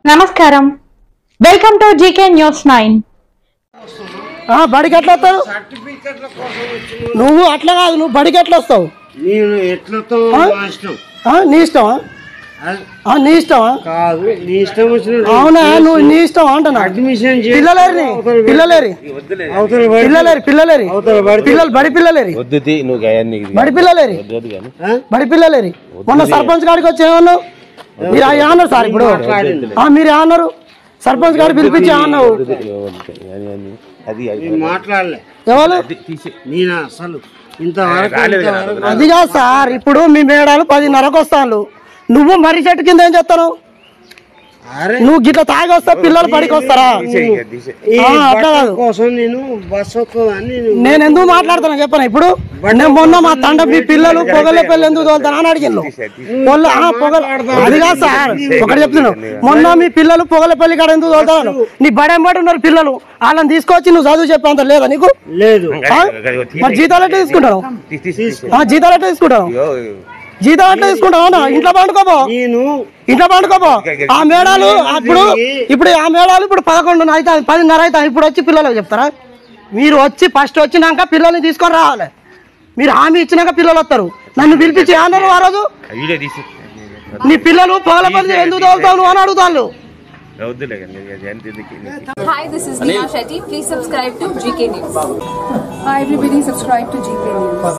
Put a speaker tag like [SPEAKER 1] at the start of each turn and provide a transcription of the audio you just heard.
[SPEAKER 1] నమస్కారం, welcome to GK news 9.
[SPEAKER 2] బడికి ఎట్లా వస్తావు నువ్వు? అట్లా కాదు, నువ్వు బడికి ఎట్లా వస్తావు? నీ ఇష్టమా? నీ ఇష్టమా? అవునా, నువ్వు నీ ఇష్టం అంటున్నా. పిల్లలేరి పిల్లలేరి పిల్లలేరి పిల్లలేరి పిల్లలు బడి పిల్లలేరి బడి పిల్లలేరి బడి పిల్లలేరి. మొన్న సర్పంచ్ గారికి వచ్చి ఏమన్నావు? మీరు ఏమన్నారు సార్? ఇప్పుడు మీరు ఏమన్నారు? సర్పంచ్ గారు పిలిపించి ఏమన్నావు? అది కాదు సార్, ఇప్పుడు మీ మేడాలు 10:30కు వస్తాను, నువ్వు మర్రి చెట్టు కింద ఏం చేస్తాను? నువ్వు గిట్ల తాగి వస్తా పిల్లలు పడికి వస్తారా? అట్లా కాదు, నేను ఎందుకు మాట్లాడుతాను చెప్పను. ఇప్పుడు నేను మొన్న మా తండ మీ పిల్లలు పొగలే పెళ్ళి ఎందుకు తోలుతాను అని అడిగాను. అది కాదు సార్, ఒకటి చెప్తున్నావు, మొన్న మీ పిల్లలు పొగల పెళ్లి కాడ ఎందుకు తోలుతాను? నీ బడెంబడి ఉన్నారు పిల్లలు, వాళ్ళని తీసుకొచ్చి నువ్వు చదువు చెప్పేంత లేదా నీకు? మరి జీతాలు ఎట్లా తీసుకుంటావు? జీతాలు ఎట్లా తీసుకుంటావు? జీతం ఎట్లా తీసుకుంటావు? ఇంట్లో పండుకోపో, ఇంట్లో పండుకోపో. ఆ మేడాలు ఇప్పుడు ఆ మేడాలు ఇప్పుడు 11 అయితే 10:30 అయితే ఇప్పుడు వచ్చి పిల్లలకు చెప్తారా? మీరు వచ్చి ఫస్ట్ వచ్చినాక పిల్లల్ని తీసుకొని రావాలి. మీరు హామీ ఇచ్చినాక పిల్లలు వస్తారు. నన్ను పిలిపించి అన్నారు ఆ రోజు, నీ పిల్లలు పొగల పని ఎందుకు తోలుతావు అని అడుగుతాను.
[SPEAKER 3] Hi, this is Neha Shetty. Please subscribe to GK News.
[SPEAKER 4] Hi everybody, subscribe to GK News.